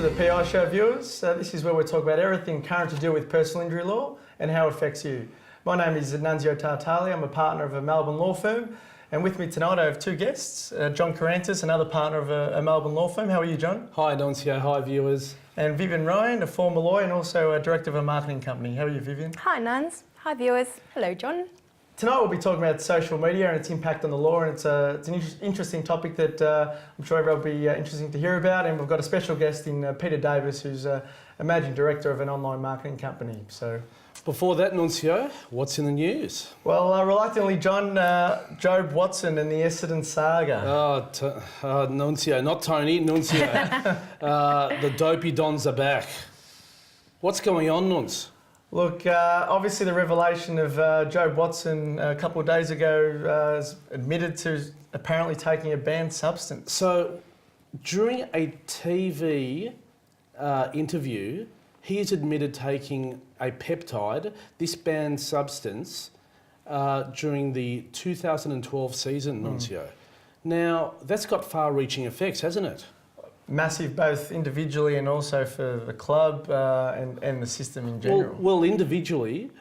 the PI Show, viewers. This is where we talk about everything current to do with personal injury law and how it affects you. My name is Nunzio Tartali. I'm a partner of a Melbourne law firm. And with me tonight I have two guests, John Carantis, another partner of a Melbourne law firm. How are you, John? Hi, Nunzio. Hi, viewers. And Vivian Ryan, a former lawyer and also a director of a marketing company. How are you, Vivian? Hi, Nuns. Hi, viewers. Hello, John. Tonight we'll be talking about social media and its impact on the law, and it's an interesting topic that I'm sure everyone will be interesting to hear about. And we've got a special guest in Peter Davis, who's a managing director of an online marketing company. So, before that, Nunzio, what's in the news? Well, reluctantly, John, Job Watson and the Essendon saga. Nunzio, not Tony, Nunzio. The dopey dons are back. What's going on, Nuns? Look, obviously the revelation of Job Watson a couple of days ago has admitted to apparently taking a banned substance. So, during a TV interview, he has admitted taking a peptide, this banned substance, during the 2012 season, Nunzio. Now, that's got far-reaching effects, hasn't it? Massive, both individually and also for the club and the system in general. Well, individually,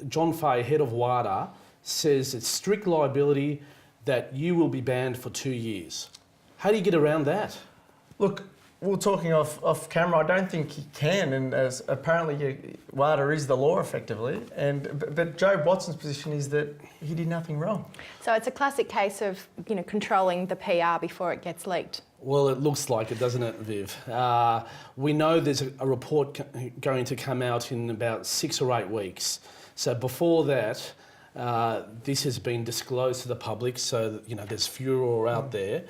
John Fay, head of WADA, says it's strict liability that you will be banned for 2 years. How do you get around that? Look, we were talking off camera. I don't think he can, and as apparently WADA is the law effectively. But Job Watson's position is that he did nothing wrong. So it's a classic case of controlling the PR before it gets leaked. Well, it looks like it, doesn't it, Viv? We know there's a report going to come out in about 6 or 8 weeks. So before that, this has been disclosed to the public, so there's furor out there.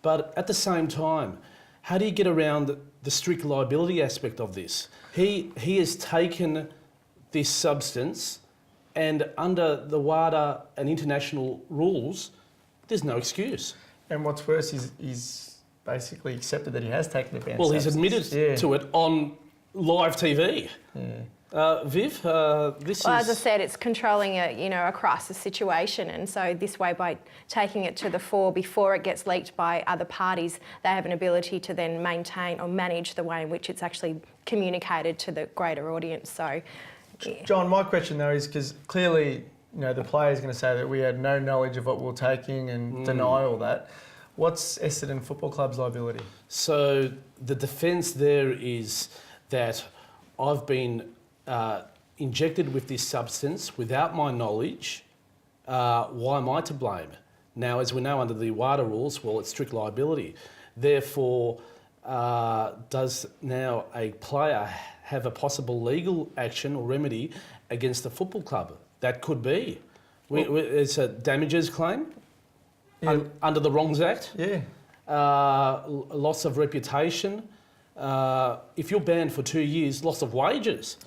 But at the same time, how do you get around the strict liability aspect of this? He has taken this substance, and under the WADA and international rules, there's no excuse. And what's worse is he's basically accepted that he has taken the banned Well, substance. he's admitted to it on live TV. Yeah. Viv, this is... As I said, it's controlling a crisis situation, and so this way, by taking it to the fore before it gets leaked by other parties, they have an ability to then maintain or manage the way in which it's actually communicated to the greater audience. So, yeah. John, my question though is because clearly, the player's going to say that we had no knowledge of what we were taking and deny all that. What's Essendon Football Club's liability? So the defence there is that I've been injected with this substance without my knowledge. Why am I to blame? Now, as we know under the WADA rules, well, it's strict liability. Therefore, does now a player have a possible legal action or remedy against the football club? That could be. It's a damages claim. Yeah. Under the Wrongs Act. Yeah. Loss of reputation. If you're banned for 2 years, loss of wages.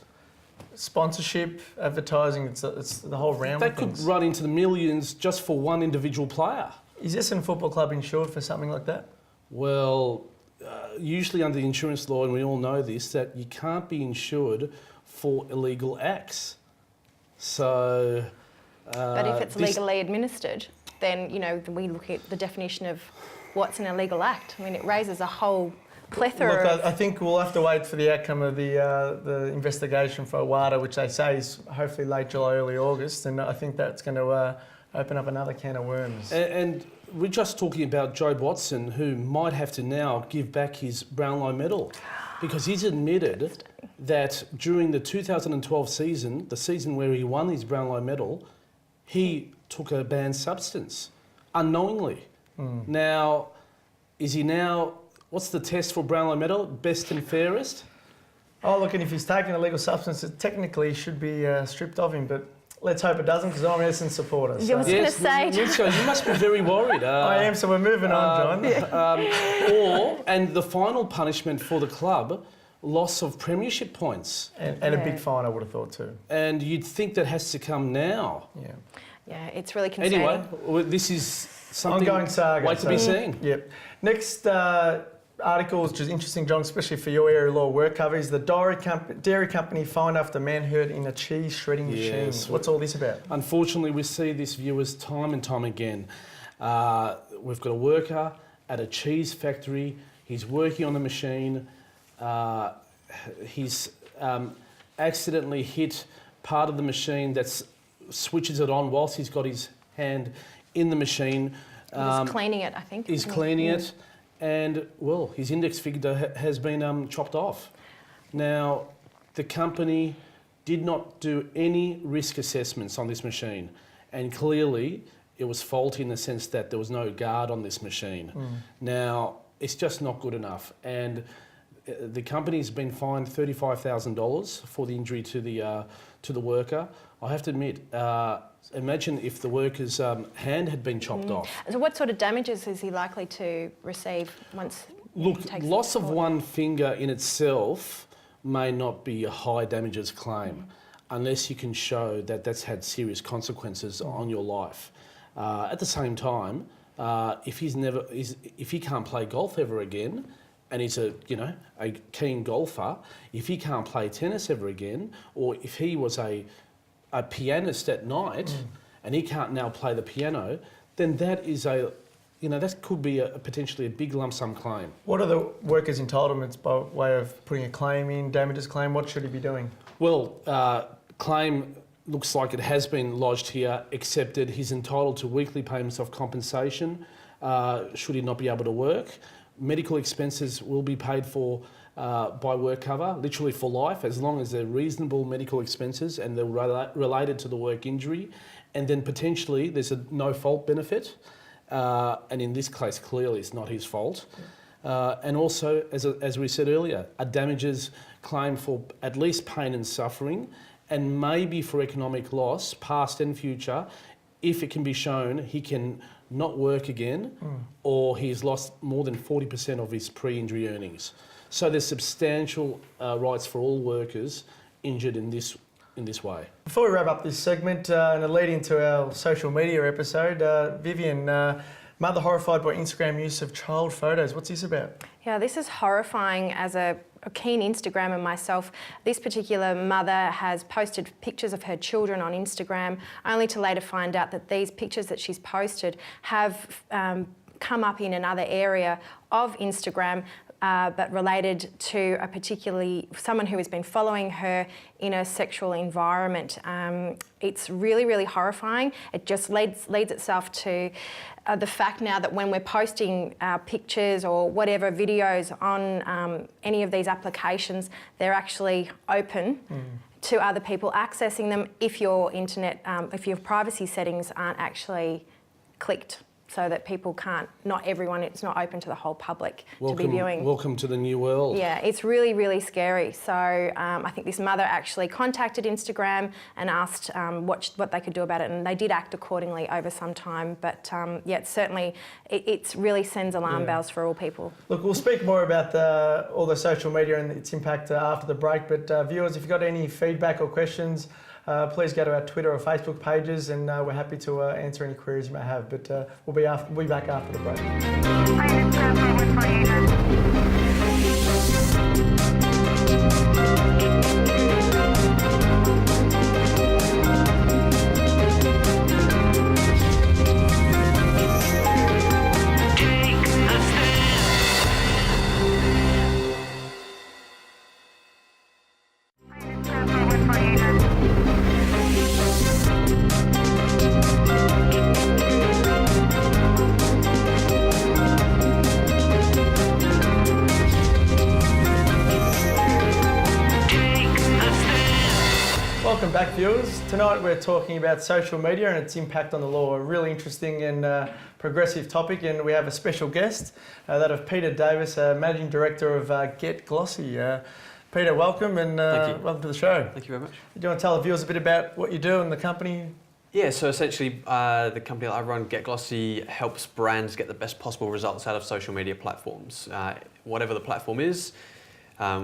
Sponsorship, advertising, it's the whole round. That could run into the millions just for one individual player. Is Essendon Football Club insured for something like that? Well, usually under the insurance law, and we all know this, that you can't be insured for illegal acts. So... but if it's legally administered, then, we look at the definition of what's an illegal act. I mean, it raises a whole plethora Look, I think we'll have to wait for the outcome of the investigation for WADA, which they say is hopefully late July, early August, and I think that's going to open up another can of worms. And we're just talking about Job Watson, who might have to now give back his Brownlow medal, because he's admitted that during the 2012 season, the season where he won his Brownlow medal, he took a banned substance unknowingly. Now, is he now... What's the test for Brownlow medal? Best and fairest? Oh, look, and if he's taking a legal substance, it technically should be stripped of him, but let's hope it doesn't, because I'm an Essendon supporter. I was going to say... Nunzio, you must be very worried. I am, so we're moving on, John. And the final punishment for the club, loss of premiership points. And a big fine, I would have thought too. And you'd think that has to come now. Yeah. Yeah, it's really concerning. Anyway, this is something... Ongoing saga. Wait to be seen. Yep. Next article, which is interesting, John, especially for your area of law work cover, is the dairy company fined after man hurt in a cheese shredding machine. What's all this about? Unfortunately, we see this, viewers, time and time again. We've got a worker at a cheese factory. He's working on the machine. he's accidentally hit part of the machine that switches it on whilst he's got his hand in the machine. He's cleaning it, I think. He's cleaning it, and well, his index finger has been chopped off. Now, the company did not do any risk assessments on this machine, and clearly it was faulty in the sense that there was no guard on this machine. Now, it's just not good enough, and the company's been fined $35,000 for the injury to the worker. I have to admit, imagine if the worker's hand had been chopped off. So what sort of damages is he likely to receive once Look, he takes loss it of forward? one finger in itself may not be a high damages claim unless you can show that that's had serious consequences on your life. At the same time, if he can't play golf ever again, and he's a keen golfer, if he can't play tennis ever again, or if he was a pianist at night and he can't now play the piano, then that is that could be potentially a big lump sum claim. What are the workers' entitlements by way of putting a claim in, damages claim? What should he be doing? Well, claim looks like it has been lodged here, accepted. He's entitled to weekly payments of compensation should he not be able to work. Medical expenses will be paid for by work cover, literally for life, as long as they're reasonable medical expenses and they're related to the work injury. And then potentially there's a no-fault benefit. And in this case, clearly it's not his fault. And also, as we said earlier, a damages claim for at least pain and suffering, and maybe for economic loss, past and future, if it can be shown he can not work again, or he's lost more than 40% of his pre-injury earnings. So there's substantial rights for all workers injured in this way. Before we wrap up this segment and lead into our social media episode, Vivian, mother horrified by Instagram use of child photos. What's this about? Yeah, this is horrifying. As a keen Instagrammer myself, this particular mother has posted pictures of her children on Instagram, only to later find out that these pictures that she's posted have come up in another area of Instagram, but related to someone who has been following her in a sexual environment. It's really, really horrifying. It just leads itself to the fact now that when we're posting pictures or whatever videos on any of these applications, they're actually open to other people accessing them if your if your privacy settings aren't actually clicked, so that people can't, not everyone, it's not open to the whole public to be viewing. Welcome to the new world. Yeah, it's really, really scary. So I think this mother actually contacted Instagram and asked what they could do about it, and they did act accordingly over some time. But yeah, it really sends alarm bells for all people. Look, we'll speak more about all the social media and its impact after the break. But viewers, if you've got any feedback or questions, please go to our Twitter or Facebook pages, and we're happy to answer any queries you may have. But we'll be back after the break. Welcome back, viewers. Tonight we're talking about social media and its impact on the law. A really interesting and progressive topic, and we have a special guest, that of Peter Davis, Managing Director of Get Glossy. Peter, welcome, and welcome to the show. Thank you very much. Do you want to tell the viewers a bit about what you do and the company? Yeah, so essentially the company that I run, Get Glossy, helps brands get the best possible results out of social media platforms. Whatever the platform is,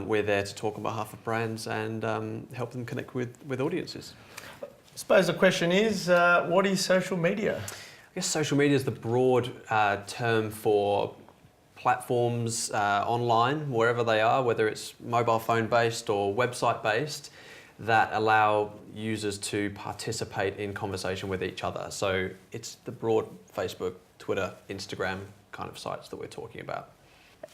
we're there to talk on behalf of brands and help them connect with audiences. I suppose the question is, what is social media? I guess social media is the broad term for platforms online, wherever they are, whether it's mobile phone based or website based, that allow users to participate in conversation with each other. So it's the broad Facebook, Twitter, Instagram kind of sites that we're talking about.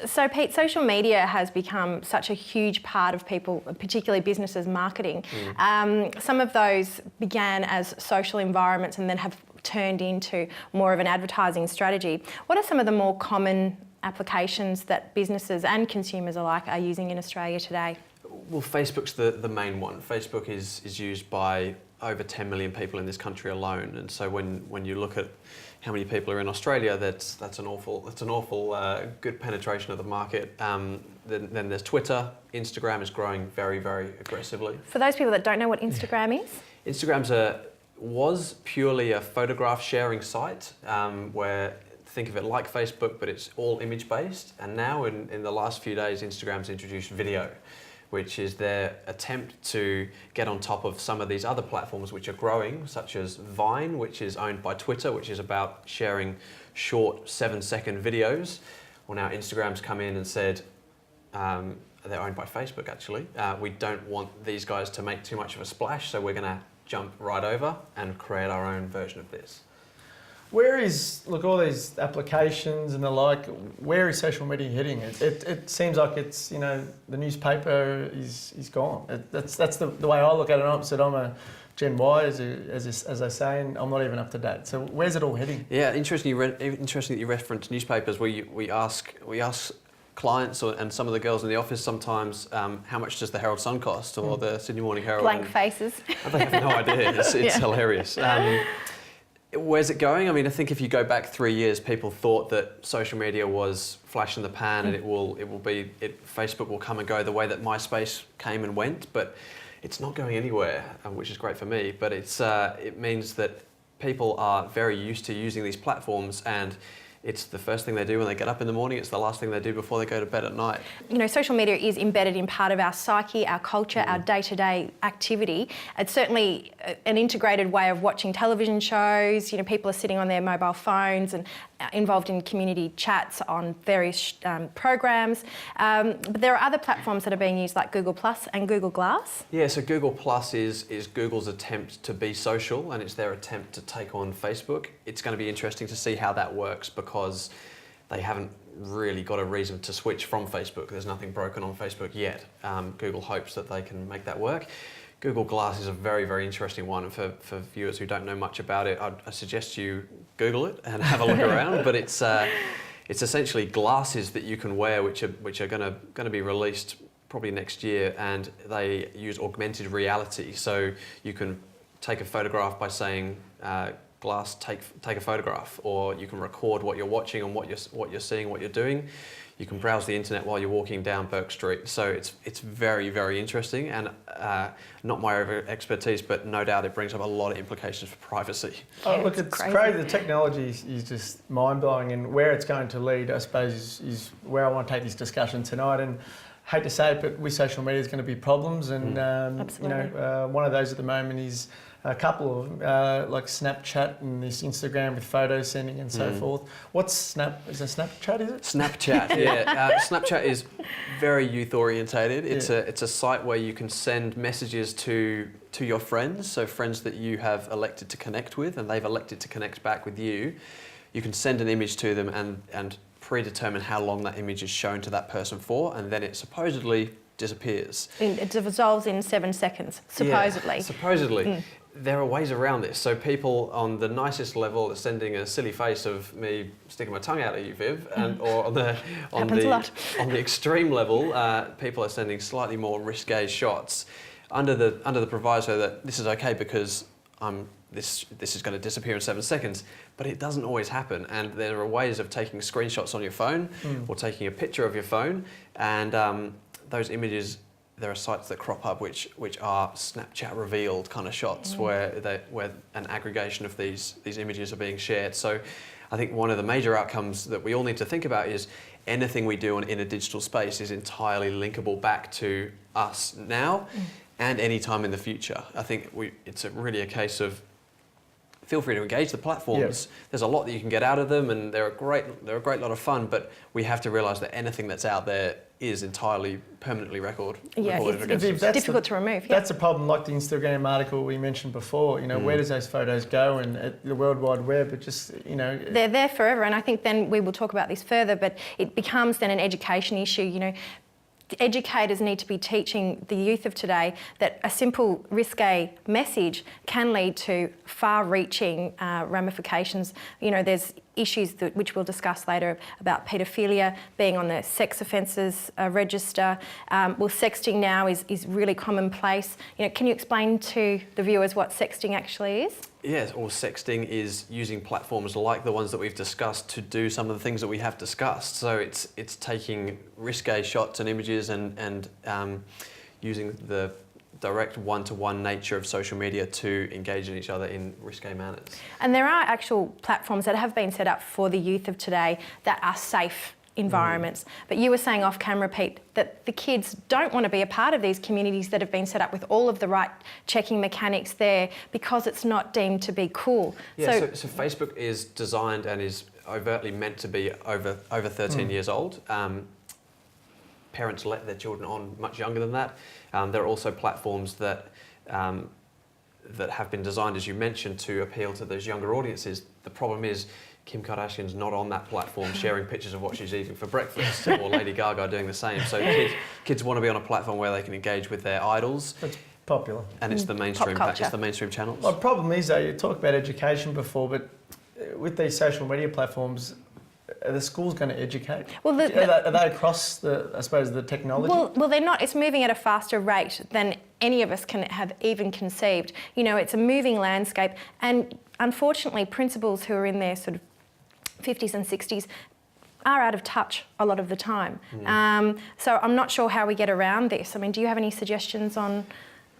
So Pete, social media has become such a huge part of people, particularly businesses' marketing. Some of those began as social environments and then have turned into more of an advertising strategy. What are some of the more common applications that businesses and consumers alike are using in Australia today? Well, Facebook's the main one. Facebook is used by over 10 million people in this country alone, and so when you look at how many people are in Australia, that's an awful good penetration of the market. Then there's Twitter. Instagram is growing very, very aggressively. For those people that don't know what Instagram is? Was purely a photograph sharing site where, think of it like Facebook, but it's all image based. And now in the last few days, Instagram's introduced video, which is their attempt to get on top of some of these other platforms which are growing, such as Vine, which is owned by Twitter, which is about sharing short 7-second videos. Well, now Instagram's come in and said, they're owned by Facebook actually, we don't want these guys to make too much of a splash, so we're gonna jump right over and create our own version of this. Where is, look, all these applications and the like, where is social media heading? It seems like it's, you know, the newspaper is gone. That's the way I look at it. I'm a Gen Y, as I say, and I'm not even up to date. So where's it all heading? Yeah, interesting that you reference newspapers. We ask clients and some of the girls in the office sometimes, how much does the Herald Sun cost or the Sydney Morning Herald? Blank faces. They have no idea. It's hilarious. Where's it going? I mean, I think if you go back 3 years, people thought that social media was flash in the pan and Facebook will come and go the way that MySpace came and went, but it's not going anywhere, which is great for me. But it means that people are very used to using these platforms, and it's the first thing they do when they get up in the morning. It's the last thing they do before they go to bed at night. You know, social media is embedded in part of our psyche, our culture, our day-to-day activity. It's certainly an integrated way of watching television shows. You know, people are sitting on their mobile phones and involved in community chats on various programs. But there are other platforms that are being used like Google Plus and Google Glass. Yeah, so Google Plus is Google's attempt to be social, and it's their attempt to take on Facebook. It's going to be interesting to see how that works because they haven't really got a reason to switch from Facebook. There's nothing broken on Facebook yet. Google hopes that they can make that work. Google Glass is a very, very interesting one. For viewers who don't know much about it, I suggest you Google it and have a look around. But it's essentially glasses that you can wear, which are going to be released probably next year, and they use augmented reality. So you can take a photograph by saying, "Glass, take a photograph," or you can record what you're watching and what you're seeing, what you're doing. You can browse the internet while you're walking down Burke Street. So it's very, very interesting, and not my expertise, but no doubt it brings up a lot of implications for privacy. Oh, look, it's crazy. The technology is just mind-blowing, and where it's going to lead, I suppose, is where I want to take this discussion tonight. And hate to say it, but with social media, there's going to be problems, and you know, one of those at the moment is a couple of them, like Snapchat and this Instagram with photo sending and so forth. What's Is it Snapchat, is it? Snapchat, yeah. Snapchat is very youth orientated. It's a site where you can send messages to your friends, so friends that you have elected to connect with and they've elected to connect back with you. You can send an image to them and predetermine how long that image is shown to that person for, and then it supposedly disappears. It dissolves in 7 seconds, supposedly. Yeah, supposedly. There are ways around this. So people on the nicest level are sending a silly face of me sticking my tongue out at you, Viv, or on the extreme level, people are sending slightly more risque shots under the proviso that this is okay because this is going to disappear in 7 seconds. But it doesn't always happen, and there are ways of taking screenshots on your phone or taking a picture of your phone, and those images. There are sites that crop up which are Snapchat revealed kind of shots where an aggregation of these images are being shared. So I think one of the major outcomes that we all need to think about is anything we do in a digital space is entirely linkable back to us now and any time in the future. I think it's really a case of feel free to engage the platforms. There's a lot that you can get out of them, and they're a great lot of fun. But we have to realise that anything that's out there is entirely permanently recorded against us. It's difficult to remove. That's a problem, like the Instagram article we mentioned before. You know, where does those photos go? And at the World Wide Web, it just, you know, they're there forever. And I think then we will talk about this further, but it becomes then an education issue. You know, educators need to be teaching the youth of today that a simple risque message can lead to far-reaching ramifications. You know, there's issues which we'll discuss later about paedophilia being on the sex offences register. Well, sexting now is really commonplace. You know, can you explain to the viewers what sexting actually is? Yes, or sexting is using platforms like the ones that we've discussed to do some of the things that we have discussed. So it's taking risque shots and images and using the direct one-to-one nature of social media to engage in each other in risque manners. And there are actual platforms that have been set up for the youth of today that are safe environments. But you were saying off camera, Pete, that the kids don't want to be a part of these communities that have been set up with all of the right checking mechanics there because it's not deemed to be cool. Yeah, so Facebook is designed and is overtly meant to be over 13 years old. Parents let their children on much younger than that. There are also platforms that have been designed, as you mentioned, to appeal to those younger audiences. The problem is Kim Kardashian's not on that platform sharing pictures of what she's eating for breakfast, or Lady Gaga doing the same. So kids want to be on a platform where they can engage with their idols. it's popular. And it's the mainstream. Pop culture. It's the mainstream channels. Well, the problem is, though, you talked about education before, but with these social media platforms, are the schools going to educate? Well, are they across the technology? Well, they're not. It's moving at a faster rate than any of us can have even conceived. You know, it's a moving landscape, and unfortunately, principals who are in their sort of 50s and 60s are out of touch a lot of the time. So I'm not sure how we get around this. I mean, do you have any suggestions on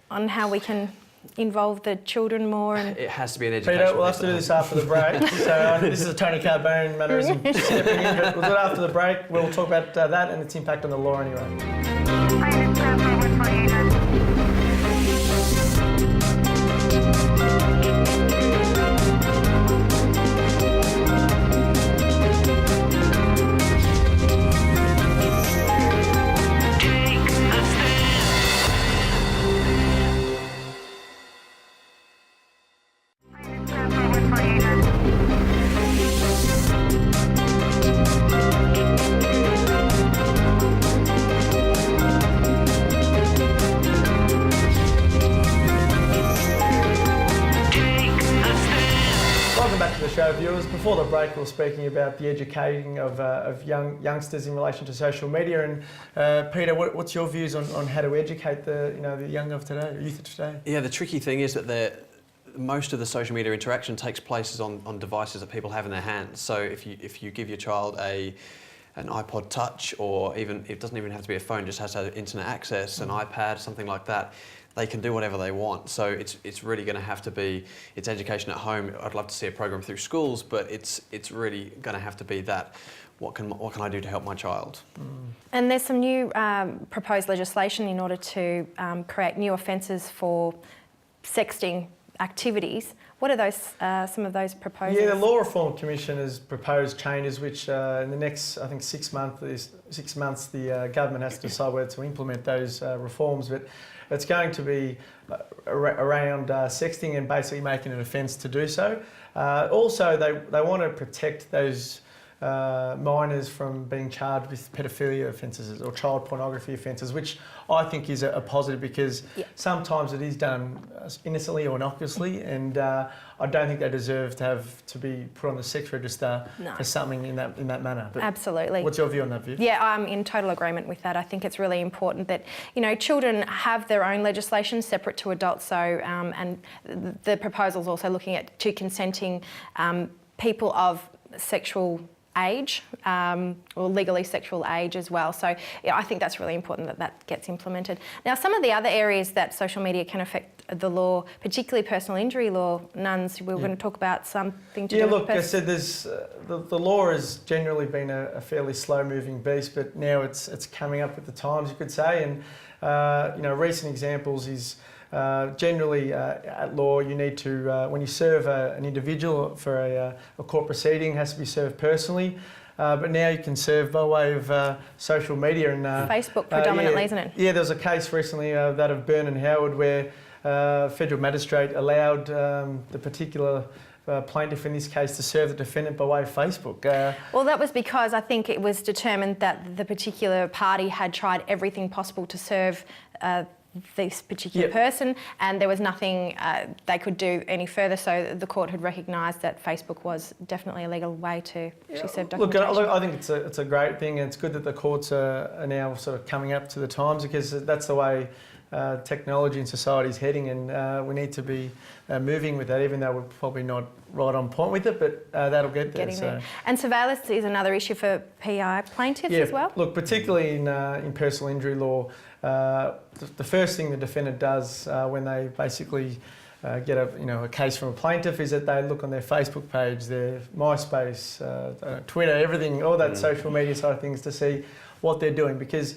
how we can involve the children more? And it has to be an education. Peter, we'll have to do this after the break. So this is a Tony Carbone mannerism stepping in, but we'll do it after the break. We'll talk about that and its impact on the law anyway. Show viewers. Before the break, we were speaking about the educating of youngsters in relation to social media. And Peter, what's your views on how to educate the young of today, youth of today? Yeah, the tricky thing is that most of the social media interaction takes place on devices that people have in their hands. So if you give your child an iPod Touch, or even it doesn't even have to be a phone, just has to have internet access, an iPad, something like that, they can do whatever they want. So it's really going to have to be, it's education at home. I'd love to see a program through schools, but it's really going to have to be that. What can I do to help my child? And there's some new proposed legislation in order to create new offences for sexting activities. What are those? Some of those proposals? Yeah, the Law Reform Commission has proposed changes which in the next, I think, 6 months, the government has to decide whether to implement those reforms. But it's going to be around sexting and basically making it an offence to do so. Also, they want to protect those minors from being charged with paedophilia offences or child pornography offences, which I think is a positive, because sometimes it is done innocently or innocuously, and I don't think they deserve to be put on the sex register for something in that manner. But absolutely. What's your view on that, Viv? Yeah, I'm in total agreement with that. I think it's really important that, children have their own legislation separate to adults. So, and the proposal's also looking at consenting people of sexual age, or legally sexual age as well. So I think that's really important that gets implemented. Now, some of the other areas that social media can affect the law, particularly personal injury law, Nuns, we're going to talk about something to do with... Yeah, look, I said there's, the law has generally been a fairly slow-moving beast, but now it's coming up with the times, you could say. And, recent examples is Generally, at law, you need to, when you serve an individual for a court proceeding, it has to be served personally. But now you can serve by way of social media and Facebook predominantly, yeah, isn't it? Yeah, there was a case recently, that of Byrne and Howard, where a federal magistrate allowed the particular plaintiff in this case to serve the defendant by way of Facebook. Well, that was because I think it was determined that the particular party had tried everything possible to serve this particular person, and there was nothing they could do any further. So the court had recognised that Facebook was definitely a legal way to serve documentation. Look, I think it's a great thing, and it's good that the courts are now sort of coming up to the times, because that's the way technology and society is heading, and we need to be moving with that, even though we're probably not right on point with it, but that'll get there. There. And surveillance is another issue for PI plaintiffs as well? Look, particularly in personal injury law, the first thing the defendant does when they basically get a case from a plaintiff is that they look on their Facebook page, their MySpace, Twitter, everything, all that social media side of things to see what they're doing, because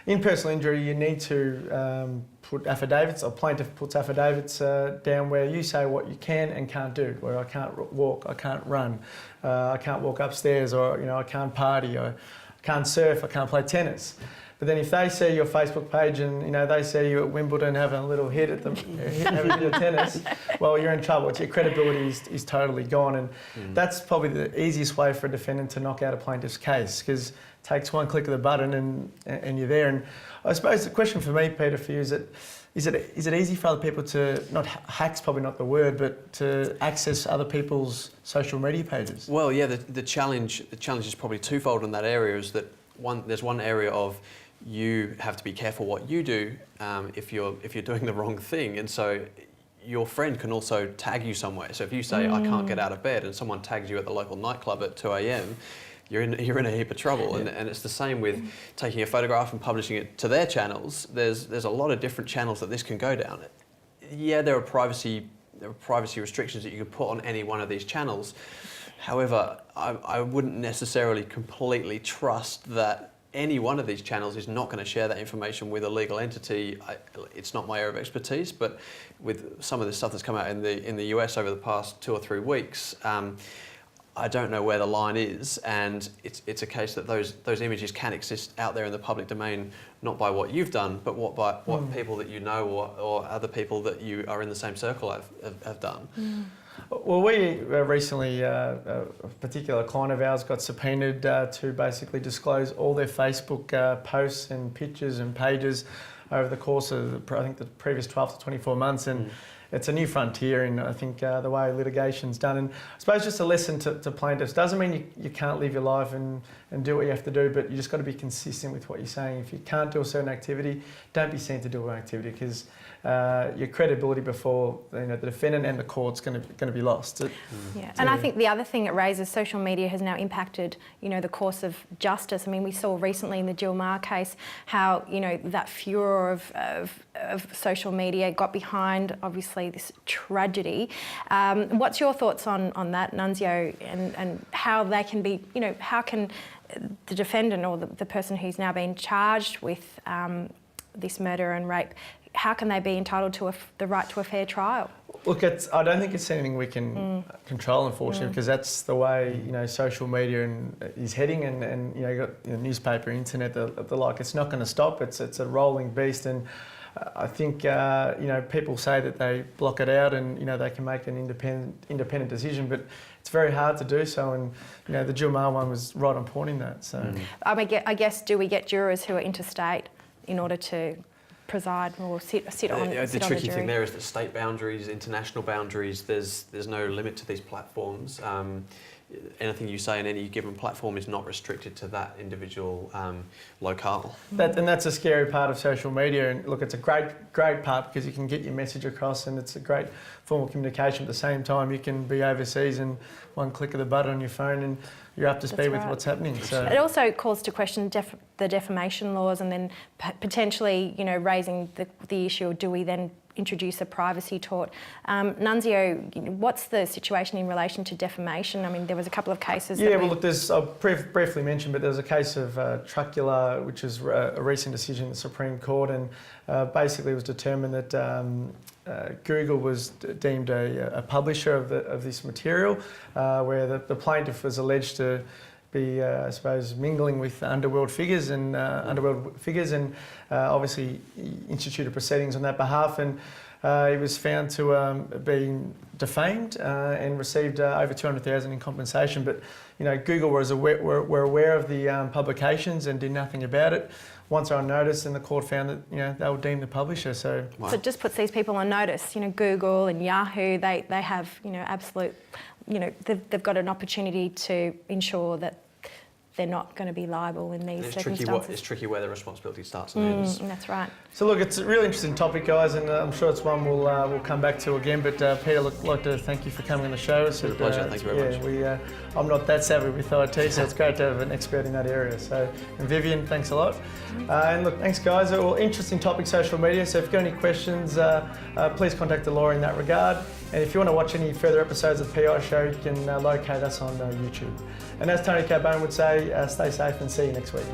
in personal injury, you need to put affidavits, or plaintiff puts affidavits down where you say what you can and can't do, where I can't walk, I can't run, I can't walk upstairs, or I can't party, or I can't surf, I can't play tennis. But then if they see your Facebook page and they see you at Wimbledon having a little hit at having a bit of tennis, well, you're in trouble. Your credibility is totally gone, and that's probably the easiest way for a defendant to knock out a plaintiff's case, because it takes one click of the button and you're there. And I suppose the question for me, Peter, for you is it easy for other people to, not hack's probably not the word, but to access other people's social media pages? Well, yeah, the challenge is probably twofold in that area. Is that there's one area of you have to be careful what you do if you're doing the wrong thing, and so your friend can also tag you somewhere. So if you say I can't get out of bed, and someone tags you at the local nightclub at 2 a.m, you're in a heap of trouble. And it's the same with taking a photograph and publishing it to their channels. There's a lot of different channels that this can go down. Yeah, there are privacy restrictions that you can put on any one of these channels. However, I wouldn't necessarily completely trust that any one of these channels is not going to share that information with a legal entity. It's not my area of expertise, but with some of the stuff that's come out in the US over the past 2 or 3 weeks, I don't know where the line is, and it's a case that those images can exist out there in the public domain, not by what you've done, but what people that you know or other people that you are in the same circle have done. Well, we recently, a particular client of ours got subpoenaed to basically disclose all their Facebook posts and pictures and pages over the course of, I think, the previous 12 to 24 months. And it's a new frontier in, I think, the way litigation's done. And I suppose just a lesson to plaintiffs, doesn't mean you can't live your life and do what you have to do, but you just got to be consistent with what you're saying. If you can't do a certain activity, don't be seen to do an activity, because your credibility before the defendant and the court's going to be lost. And I think the other thing it raises, social media has now impacted the course of justice. I mean, we saw recently in the Jill Maher case how that furor of social media got behind obviously this tragedy. What's your thoughts on that, Nunzio, and how they can be, how can the defendant or the person who's now been charged with this murder and rape, how can they be entitled to the right to a fair trial? Look, I don't think it's anything we can control, unfortunately, because that's the way social media is heading, and you got newspaper, internet, the like. It's not going to stop. It's a rolling beast, and I think people say that they block it out and they can make an independent decision, but it's very hard to do so. And the Jill Maher one was right on point in that. So I guess, do we get jurors who are interstate in order to preside or sit on the jury? The tricky thing there is that state boundaries, international boundaries, there's no limit to these platforms. Anything you say in any given platform is not restricted to that individual locale. And that's a scary part of social media. And look, it's a great part because you can get your message across, and it's a great form of communication. At the same time, you can be overseas and one click of the button on your phone and you're up to speed with what's happening. So it also calls to question the defamation laws, and then potentially, raising the issue: do we then introduce a privacy tort. Nunzio, what's the situation in relation to defamation? I mean, there was a couple of cases. Yeah, well, look, I'll briefly mention, but there was a case of Truckula, which is a recent decision in the Supreme Court, and basically it was determined that Google was deemed a publisher of this material, where the plaintiff was alleged to be, I suppose, mingling with underworld figures and obviously instituted proceedings on that behalf, and he was found to have been defamed and received over $200,000 in compensation. But Google were aware of the publications and did nothing about it. Once on notice, and the court found that they were deemed the publisher. So it just puts these people on notice. Google and Yahoo, they have absolute, they've got an opportunity to ensure that they're not going to be liable in these circumstances. It's tricky where the responsibility starts and ends. That's right. So look, it's a really interesting topic, guys, and I'm sure it's one we'll come back to again. But Peter, I'd like to thank you for coming on the show. It's a pleasure. Thank you very much. I'm not that savvy with IT, so it's great to have an expert in that area. So, and Vivian, thanks a lot. And look, thanks, guys. Well, interesting topic, social media. So if you've got any questions, please contact the lawyer in that regard. And if you want to watch any further episodes of the PI Show, you can locate us on YouTube. And as Tony Carbone would say, stay safe and see you next week.